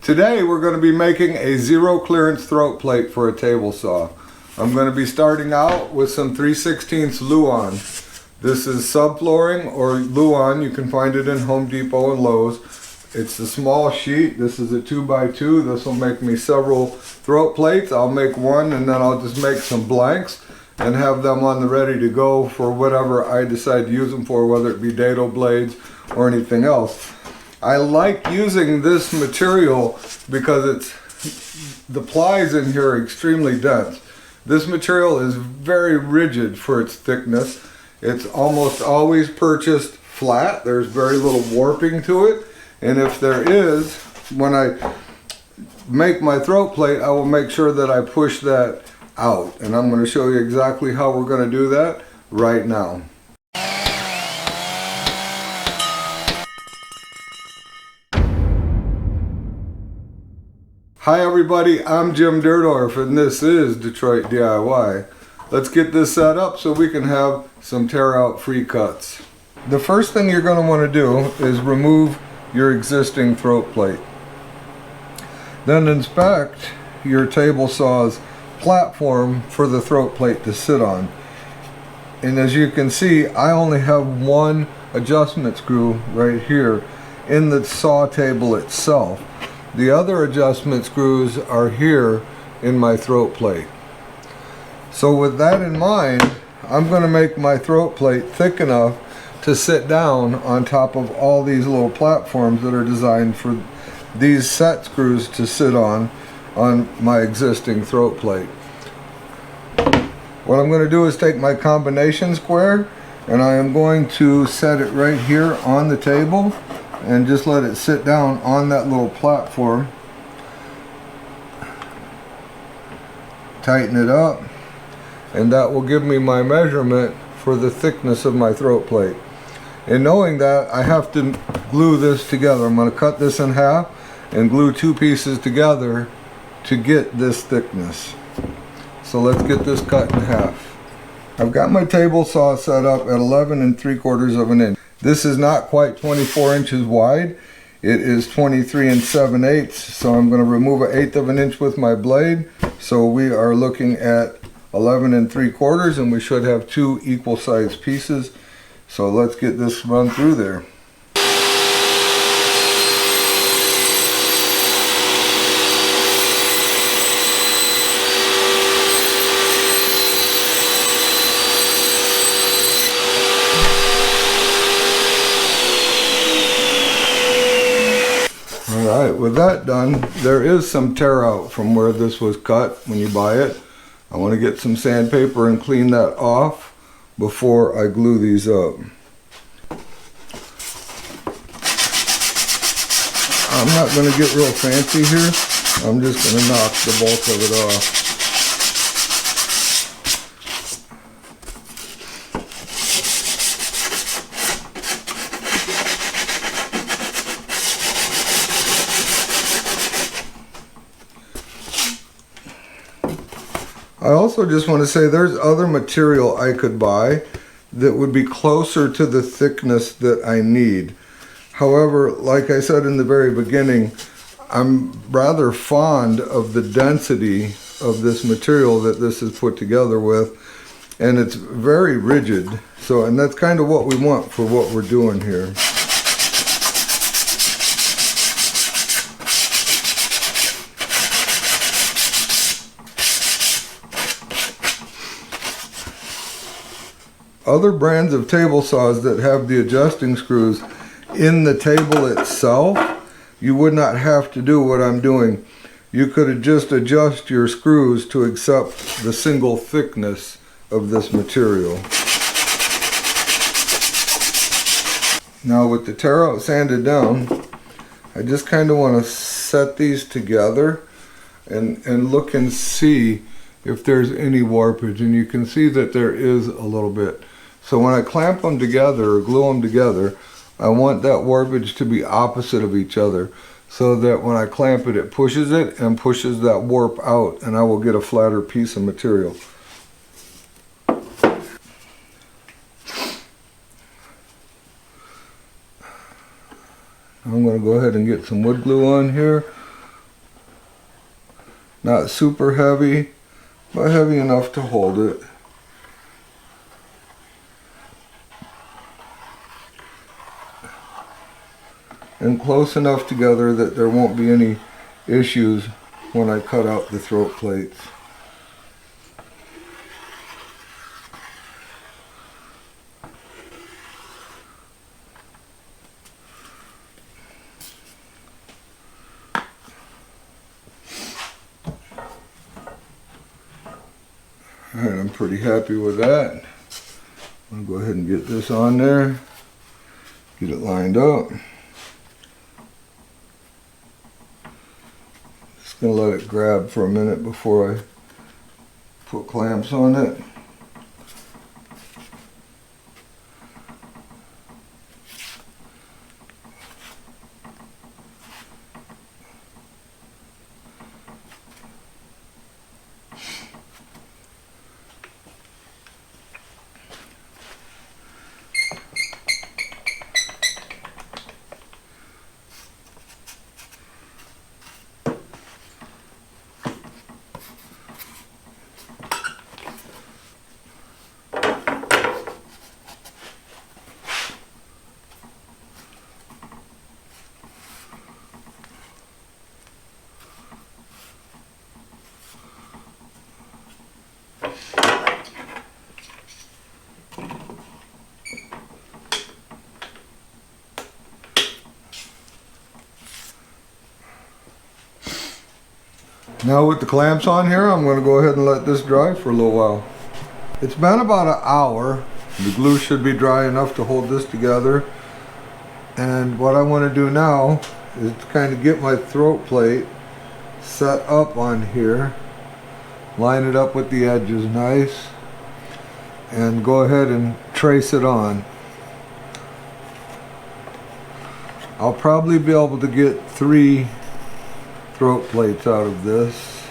Today we're going to be making a zero clearance throat plate for a table saw. I'm going to be starting out with some 3/16 Luan. This is subflooring or Luan. You can find it in Home Depot and Lowe's. It's a small sheet. This is a 2x2. This will make me several throat plates. I'll make one and then I'll just make some blanks and have them on the ready to go for whatever I decide to use them for, whether it be dado blades or anything else. I like using this material because the plies in here are extremely dense. This material is very rigid for its thickness. It's almost always purchased flat. There's very little warping to it. And if there is, when I make my throat plate, I will make sure that I push that out. And I'm going to show you exactly how we're going to do that right now. Hi everybody, I'm Jim Dirdorf and this is Detroit DIY. Let's get this set up so we can have some tear out free cuts. The first thing you're going to want to do is remove your existing throat plate. Then inspect your table saw's platform for the throat plate to sit on. And as you can see, I only have one adjustment screw right here in the saw table itself. The other adjustment screws are here in my throat plate. So with that in mind, I'm going to make my throat plate thick enough to sit down on top of all these little platforms that are designed for these set screws to sit on my existing throat plate. What I'm going to do is take my combination square and I am going to set it right here on the table and just let it sit down on that little platform. Tighten it up, and that will give me my measurement for the thickness of my throat plate. And knowing that, I have to glue this together. I'm going to cut this in half and glue two pieces together to get this thickness. So let's get this cut in half. I've got my table saw set up at 11 3/4 inches. This is not quite 24 inches wide. It is 23 7/8, so I'm going to remove 1/8 inch with my blade. So we are looking at 11 3/4, and we should have two equal sized pieces. So let's get this run through there. Alright, with that done, there is some tear out from where this was cut when you buy it. I want to get some sandpaper and clean that off before I glue these up. I'm not going to get real fancy here. I'm just going to knock the bulk of it off. I also just want to say there's other material I could buy that would be closer to the thickness that I need. However, like I said in the very beginning, I'm rather fond of the density of this material that this is put together with, and it's very rigid. So, and that's kind of what we want for what we're doing here. Other brands of table saws that have the adjusting screws in the table itself, you would not have to do what I'm doing. You could just adjust your screws to accept the single thickness of this material. Now with the tear out sanded down, I just kind of want to set these together and look and see if there's any warpage, and you can see that there is a little bit. So when I clamp them together or glue them together, I want that warpage to be opposite of each other so that when I clamp it, it pushes it and pushes that warp out, and I will get a flatter piece of material. I'm going to go ahead and get some wood glue on here. Not super heavy, but heavy enough to hold it. And close enough together that there won't be any issues when I cut out the throat plates. Alright, I'm pretty happy with that. I'm gonna go ahead and get this on there, get it lined up. Just gonna let it grab for a minute before I put clamps on it. Now with the clamps on here, I'm going to go ahead and let this dry for a little while. It's been about an hour. The glue should be dry enough to hold this together. And what I want to do now is to kind of get my throat plate set up on here. Line it up with the edges nice. And go ahead and trace it on. I'll probably be able to get 3 throat plates out of this.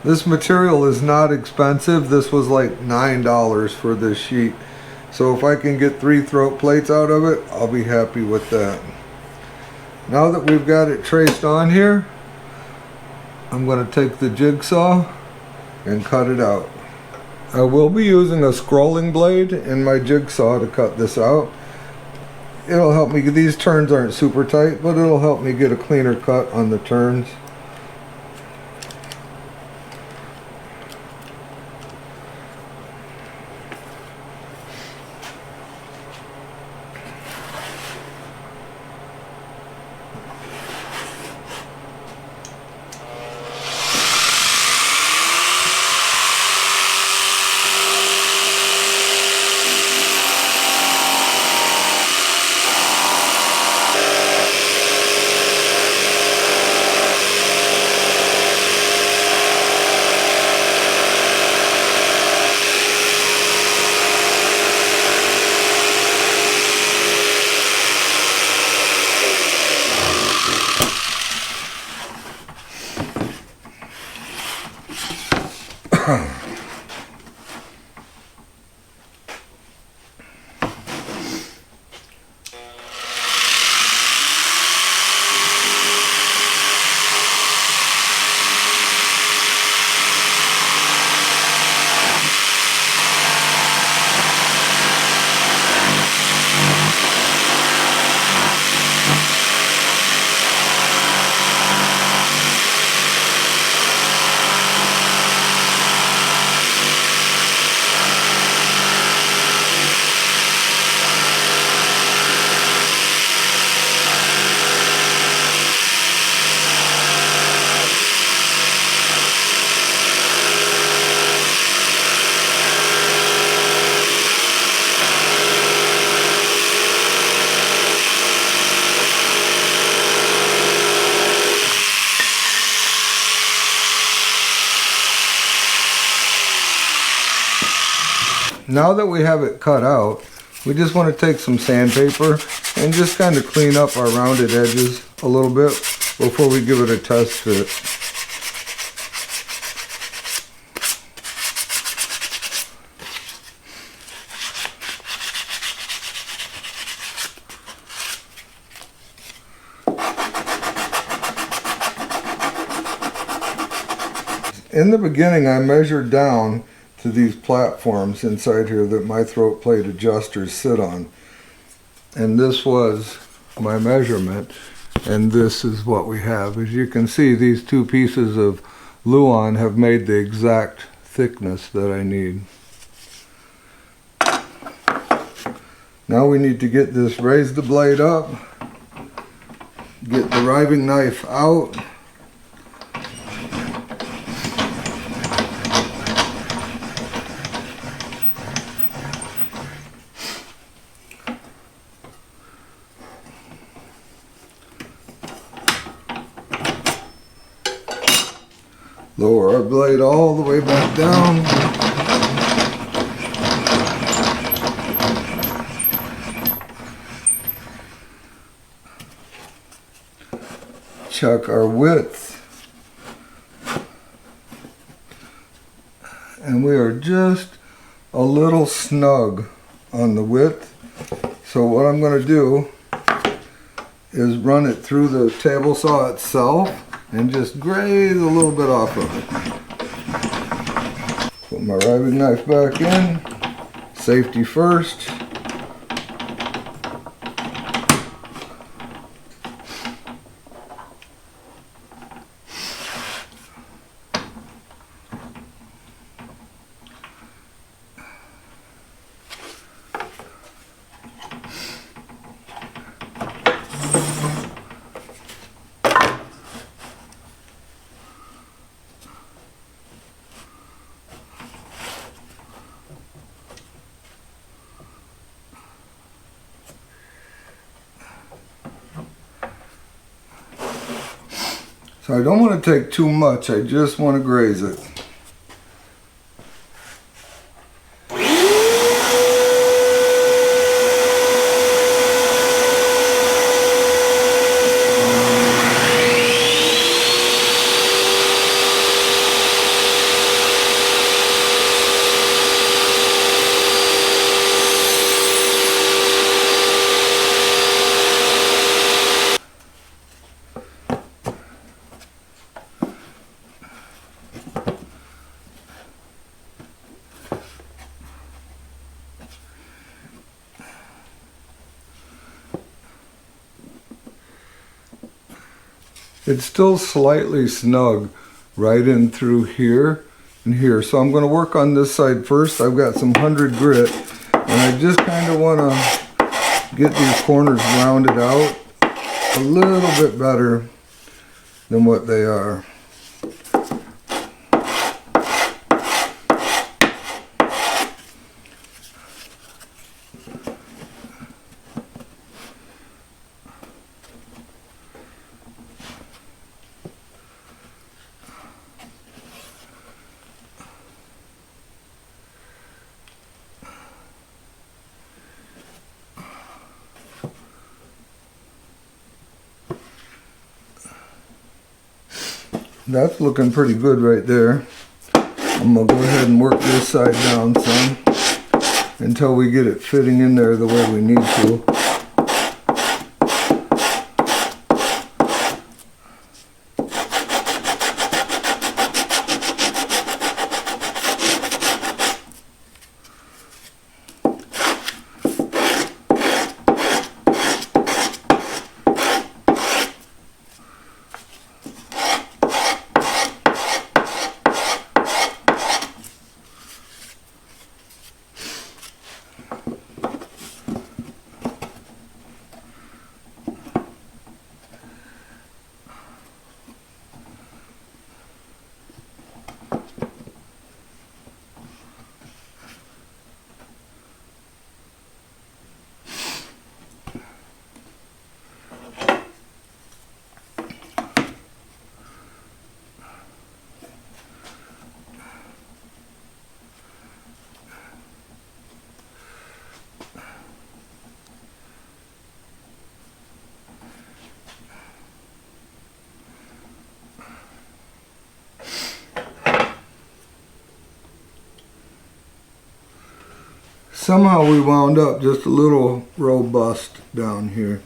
This material is not expensive. This was like $9 for this sheet. So if I can get 3 throat plates out of it, I'll be happy with that. Now that we've got it traced on here, I'm going to take the jigsaw and cut it out. I will be using a scrolling blade in my jigsaw to cut this out. It'll help me, these turns aren't super tight, but it'll help me get a cleaner cut on the turns. Now that we have it cut out, we just want to take some sandpaper and just kind of clean up our rounded edges a little bit before we give it a test fit. in the beginning I measured down to these platforms inside here that my throat plate adjusters sit on. And this was my measurement, and this is what we have. As you can see, these two pieces of Luan have made the exact thickness that I need. Now we need to get this, raise the blade up, get the riving knife out, lower our blade all the way back down. Check our width. And we are just a little snug on the width. So what I'm going to do is run it through the table saw itself and just graze a little bit off of it. Put my riving knife back in. Safety first. So I don't want to take too much, I just want to graze it. It's still slightly snug right in through here and here. So I'm going to work on this side first. I've got some 100 grit, and I just kind of want to get these corners rounded out a little bit better than what they are. That's looking pretty good right there. I'm going to go ahead and work this side down some until we get it fitting in there the way we need to. Somehow we wound up just a little robust down here.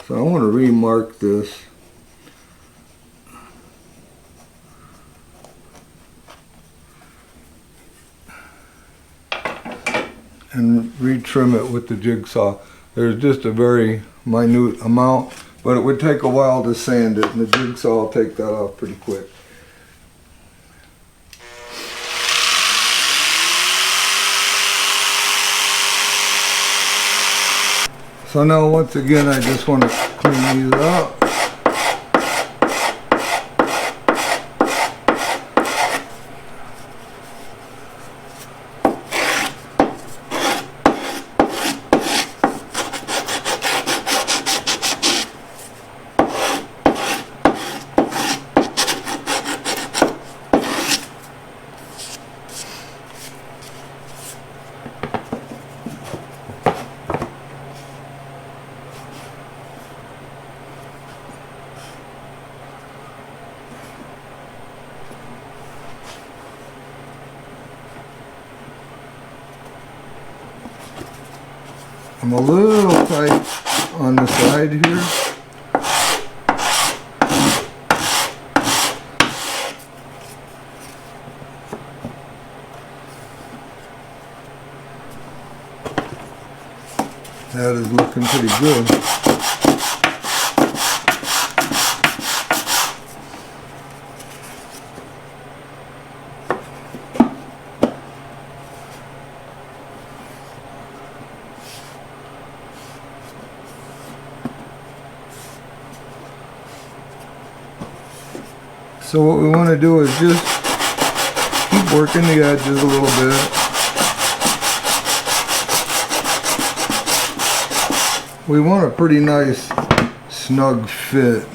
So I want to remark this. and retrim it with the jigsaw. There's just a very minute amount, but it would take a while to sand it, and the jigsaw will take that off pretty quick. So now once again I just want to clean these up. I'm a little tight on the side here. That is looking pretty good. So what we want to do is just keep working the edges a little bit. We want a pretty nice snug fit.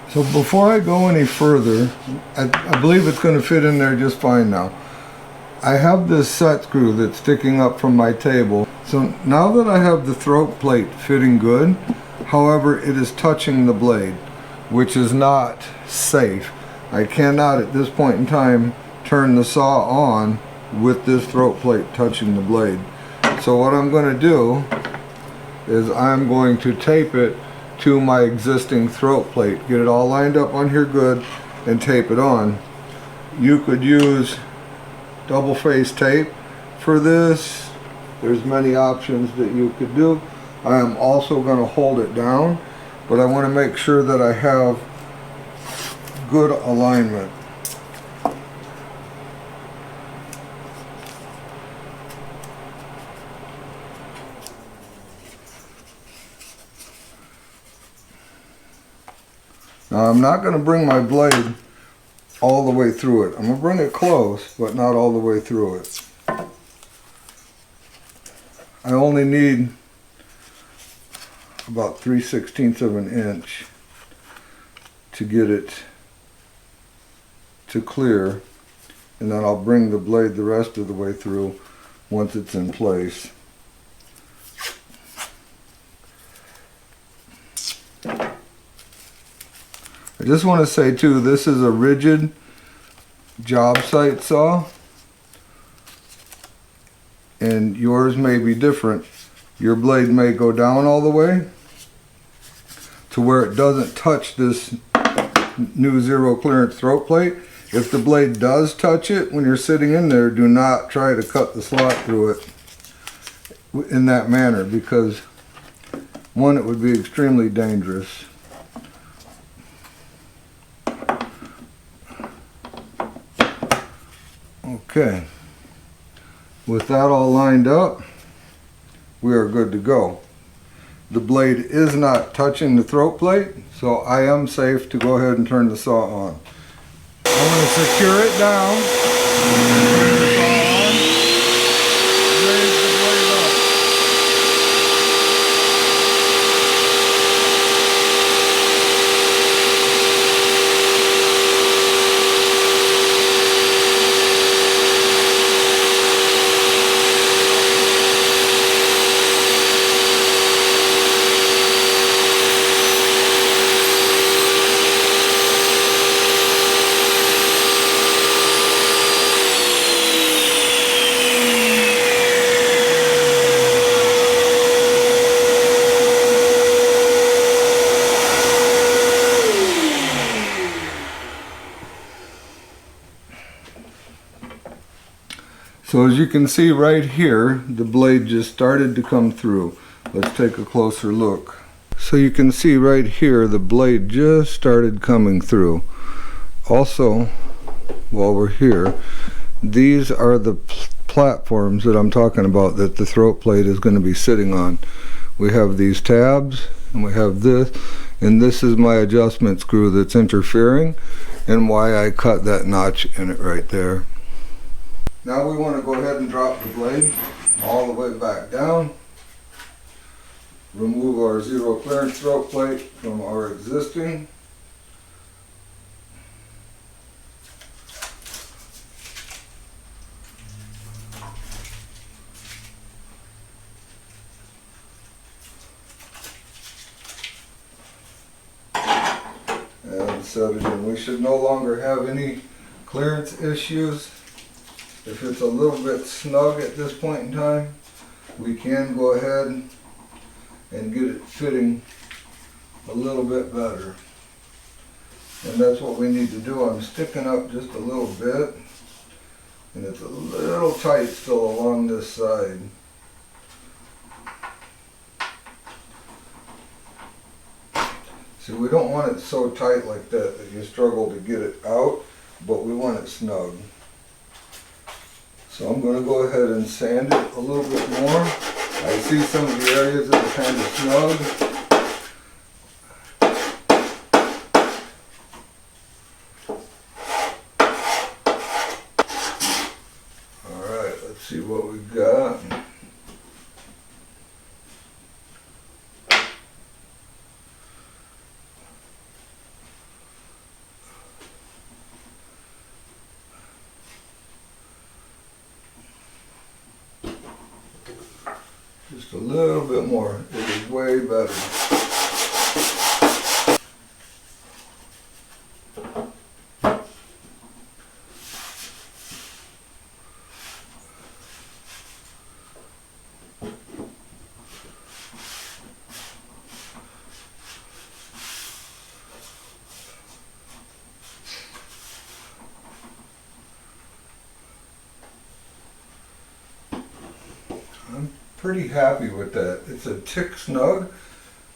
So before I go any further, I believe it's going to fit in there just fine now. I have this set screw that's sticking up from my table. So now that I have the throat plate fitting good, however, it is touching the blade, which is not safe. I cannot at this point in time turn the saw on with this throat plate touching the blade. So what I'm going to do is I'm going to tape it to my existing throat plate. Get it all lined up on here good and tape it on. You could use double face tape for this. There's many options that you could do. I am also going to hold it down, but I want to make sure that I have good alignment. Now I'm not going to bring my blade all the way through it. I'm going to bring it close, but not all the way through it. I only need about 3/16 of an inch to get it to clear, and then I'll bring the blade the rest of the way through once it's in place. I just want to say too, this is a rigid job site saw, and yours may be different. Your blade may go down all the way to where it doesn't touch this new zero clearance throat plate. If the blade does touch it when you're sitting in there, do not try to cut the slot through it in that manner, because one, it would be extremely dangerous. Okay, with that all lined up, we are good to go. The blade is not touching the throat plate, so I am safe to go ahead and turn the saw on. I'm going to secure it down, turn the saw on, raise the blade up. So as you can see right here, the blade just started to come through. Let's take a closer look. So you can see right here, the blade just started coming through. Also, while we're here, these are the platforms that I'm talking about that the throat plate is going to be sitting on. We have these tabs, and we have this, and this is my adjustment screw that's interfering, and why I cut that notch in it right there. Now we want to go ahead and drop the blade all the way back down. Remove our zero clearance throat plate from our existing. And set it in. We should no longer have any clearance issues. If it's a little bit snug at this point in time, we can go ahead and get it fitting a little bit better. And that's what we need to do. I'm sticking up just a little bit, and it's a little tight still along this side. See, we don't want it so tight like that that you struggle to get it out, but we want it snug. So I'm going to go ahead and sand it a little bit more. I see some of the areas that are kind of snug. Alright, let's see what we've got. Just a little bit more. It is way better. I'm pretty happy with that. It's a tick snug,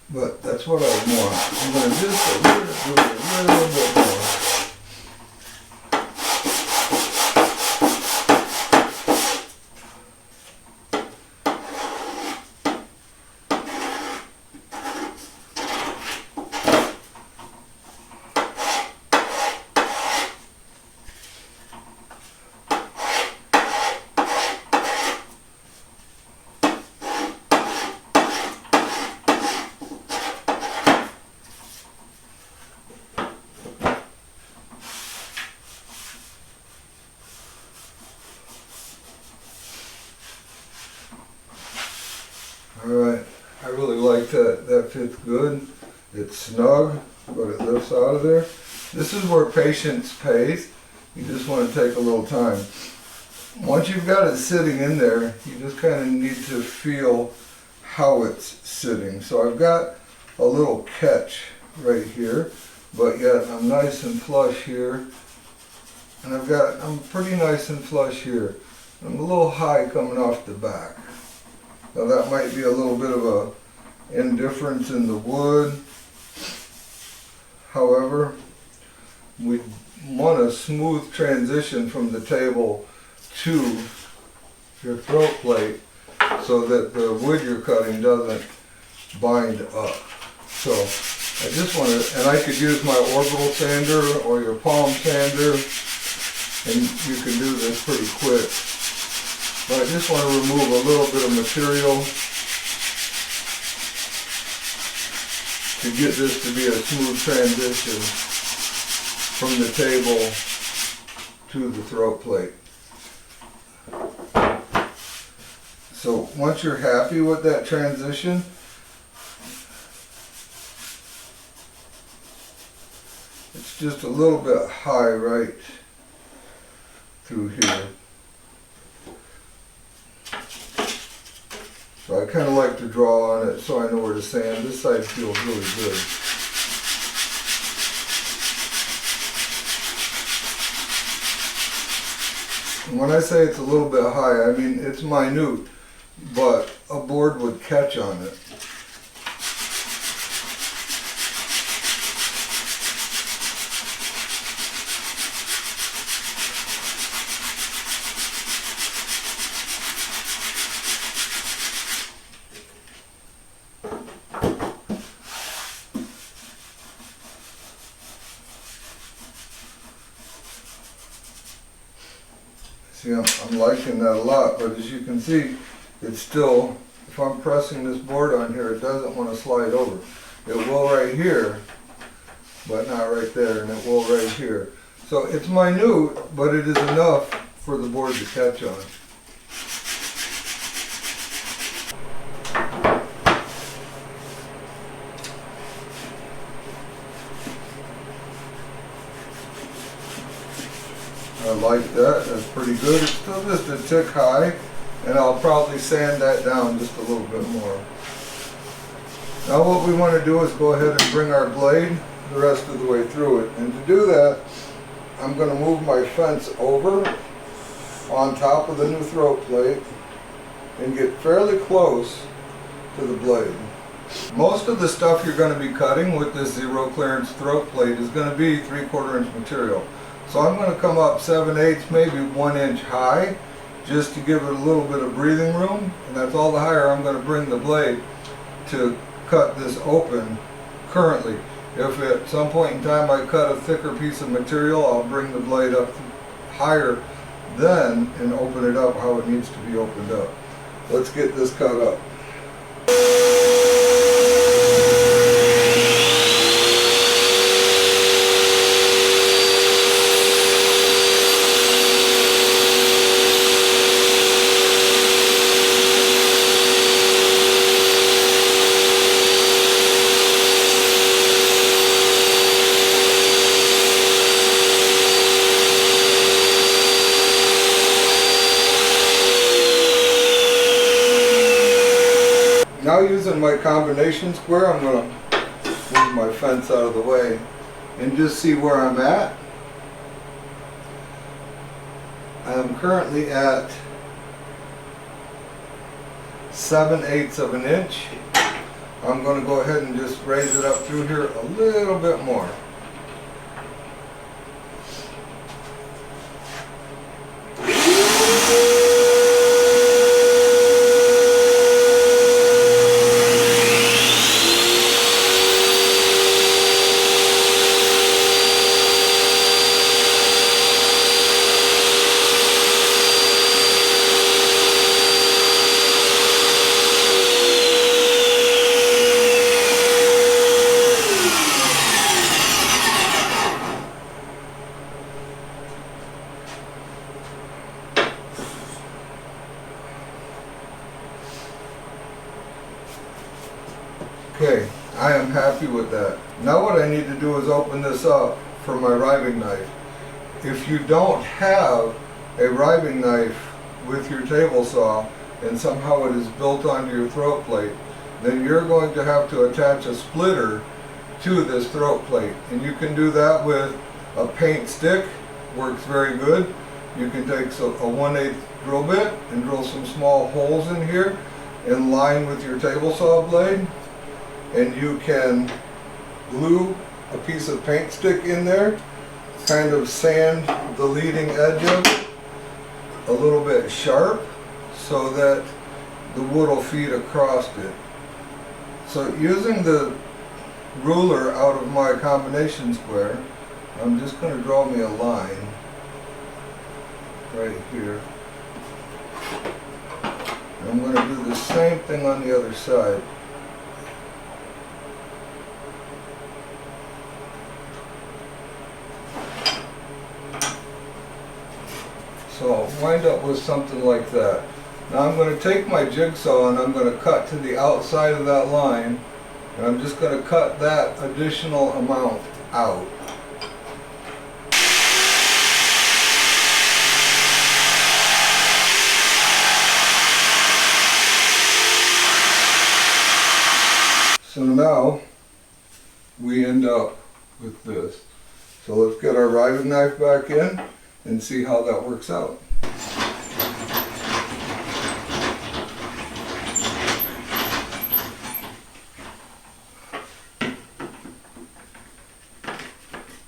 but that's what I want. I'm going to just do a little bit more. Alright, I really like that. That fits good. It's snug, but it lifts out of there. This is where patience pays. You just want to take a little time. Once you've got it sitting in there, you just kind of need to feel how it's sitting. So I've got a little catch right here, but yet I'm nice and flush here. And I'm pretty nice and flush here. I'm a little high coming off the back. Now that might be a little bit of a indifference in the wood. However, we want a smooth transition from the table to your throat plate. so that the wood you're cutting doesn't bind up. So I just want to, and I could use my orbital sander or your palm sander, and you can do this pretty quick. But I just want to remove a little bit of material to get this to be a smooth transition from the table to the throat plate. So once you're happy with that transition, it's just a little bit high right through here. So I kind of like to draw on it so I know where to sand. This side feels really good. And when I say it's a little bit high, I mean it's minute, but a board would catch on it. See, I'm liking that a lot, but as you can see, it's still, if I'm pressing this board on here, it doesn't want to slide over. It will right here, but not right there, and it will right here. So it's minute, but it is enough for the board to catch on. I like that, that's pretty good. It's still just a tick high, and I'll probably sand that down just a little bit more. Now what we want to do is go ahead and bring our blade the rest of the way through it. And to do that, I'm going to move my fence over on top of the new throat plate and get fairly close to the blade. Most of the stuff you're going to be cutting with this zero clearance throat plate is going to be 3/4 inch material. So I'm going to come up 7/8, maybe 1 inch high, just to give it a little bit of breathing room. And that's all the higher I'm going to bring the blade to cut this open currently. If at some point in time I cut a thicker piece of material, I'll bring the blade up higher then and open it up how it needs to be opened up. Let's get this cut up. Now using my combination square, I'm going to move my fence out of the way and just see where I'm at. I'm currently at 7/8 of an inch. I'm going to go ahead and just raise it up through here a little bit more. Okay, I am happy with that. Now what I need to do is open this up for my riving knife. If you don't have a riving knife with your table saw and somehow it is built onto your throat plate, then you're going to have to attach a splitter to this throat plate. And you can do that with a paint stick, works very good. You can take a 1/8 drill bit and drill some small holes in here in line with your table saw blade. And you can glue a piece of paint stick in there, kind of sand the leading edge of it a little bit sharp so that the wood will feed across it. So using the ruler out of my combination square, I'm just going to draw me a line right here. And I'm going to do the same thing on the other side. So I'll wind up with something like that. Now I'm going to take my jigsaw and I'm going to cut to the outside of that line, and I'm just going to cut that additional amount out. So now we end up with this. So let's get our riving knife back in and see how that works out.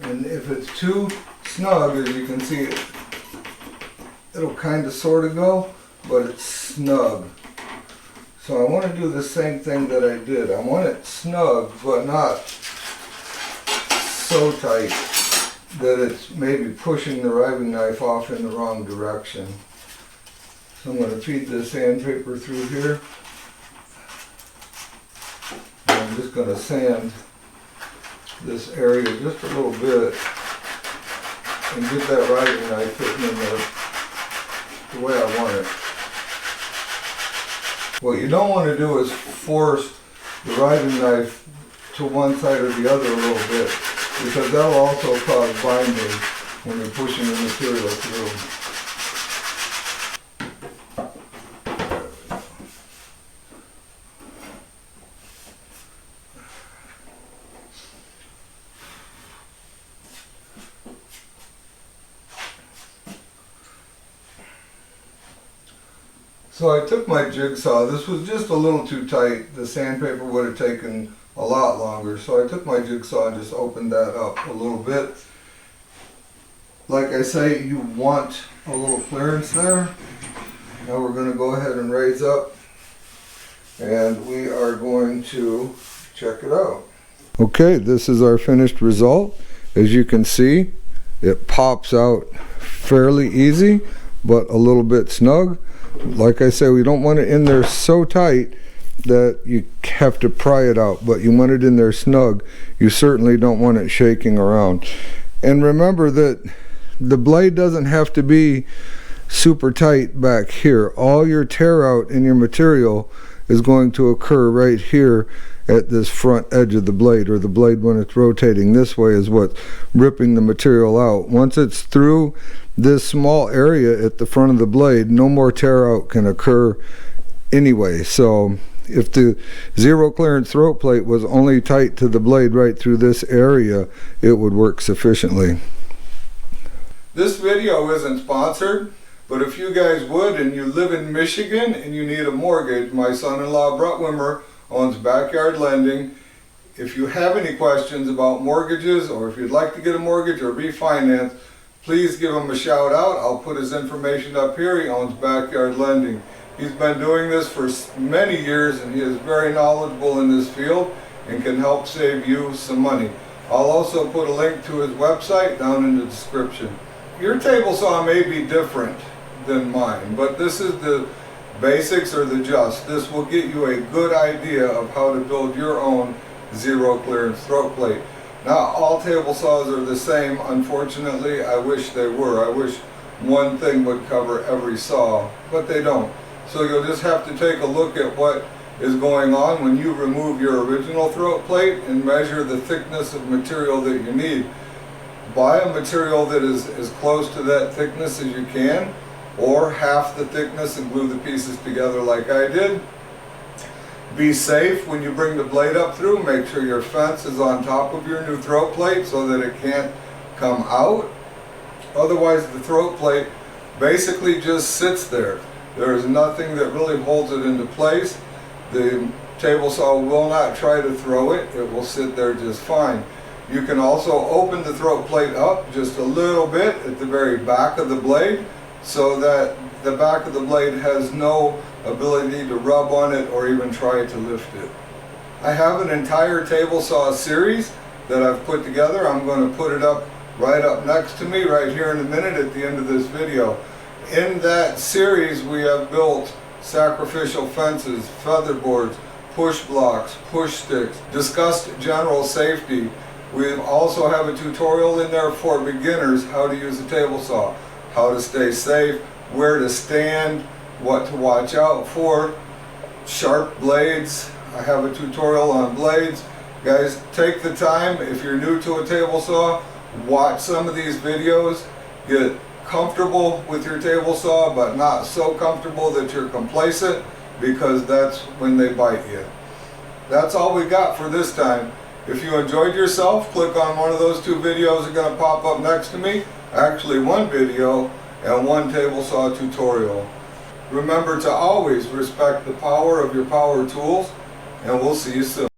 And if it's too snug, as you can see, it'll kind of sort of go, but it's snug. So I want to do the same thing that I did. I want it snug, but not so tight that it's maybe pushing the riving knife off in the wrong direction. So I'm going to feed the sandpaper through here. And I'm just going to sand this area just a little bit and get that riving knife fitting in the way I want it. What you don't want to do is force the riving knife to one side or the other a little bit, because that will also cause binding when you're pushing the material through. So I took my jigsaw. This was just a little too tight. The sandpaper would have taken a lot longer. So I took my jigsaw and just opened that up a little bit. Like I say, you want a little clearance there. Now we're going to go ahead and raise up, and we are going to check it out. Okay, this is our finished result. As you can see, it pops out fairly easy, but a little bit snug. Like I say, we don't want it in there so tight that you have to pry it out, but you want it in there snug. You certainly don't want it shaking around. And remember that the blade doesn't have to be super tight back here. All your tear out in your material is going to occur right here at this front edge of the blade, or the blade when it's rotating this way is what's ripping the material out. Once it's through this small area at the front of the blade, no more tear out can occur anyway. So if the zero clearance throat plate was only tight to the blade right through this area, it would work sufficiently. This video isn't sponsored, but if you guys would, and you live in Michigan and you need a mortgage, my son-in-law Brett Wimmer owns Backyard Lending. If you have any questions about mortgages, or if you'd like to get a mortgage or refinance, please give him a shout out. I'll put his information up here. He owns Backyard Lending. He's been doing this for many years, and he is very knowledgeable in this field and can help save you some money. I'll also put a link to his website down in the description. Your table saw may be different than mine, but this is the basics or the gist. This will get you a good idea of how to build your own zero clearance throat plate. Not all table saws are the same, unfortunately. I wish they were. I wish one thing would cover every saw, but they don't. So you'll just have to take a look at what is going on when you remove your original throat plate and measure the thickness of material that you need. Buy a material that is as close to that thickness as you can, or half the thickness, and glue the pieces together like I did. Be safe when you bring the blade up through. Make sure your fence is on top of your new throat plate so that it can't come out. Otherwise, the throat plate basically just sits there. There is nothing that really holds it into place. The table saw will not try to throw it. It will sit there just fine. You can also open the throat plate up just a little bit at the very back of the blade, so that the back of the blade has no ability to rub on it or even try to lift it. I have an entire table saw series that I've put together. I'm going to put it up right up next to me right here in a minute at the end of this video. In that series we have built sacrificial fences, feather boards, push blocks, push sticks, discussed general safety. We also have a tutorial in there for beginners, how to use a table saw, how to stay safe, where to stand, what to watch out for, sharp blades. I have a tutorial on blades. Guys, take the time, if you're new to a table saw, watch some of these videos, get comfortable with your table saw, but not so comfortable that you're complacent, because that's when they bite you. That's all we got for this time. If you enjoyed yourself, click on one of those two videos that are going to pop up next to me. Actually, one video and one table saw tutorial. Remember to always respect the power of your power tools, and we'll see you soon.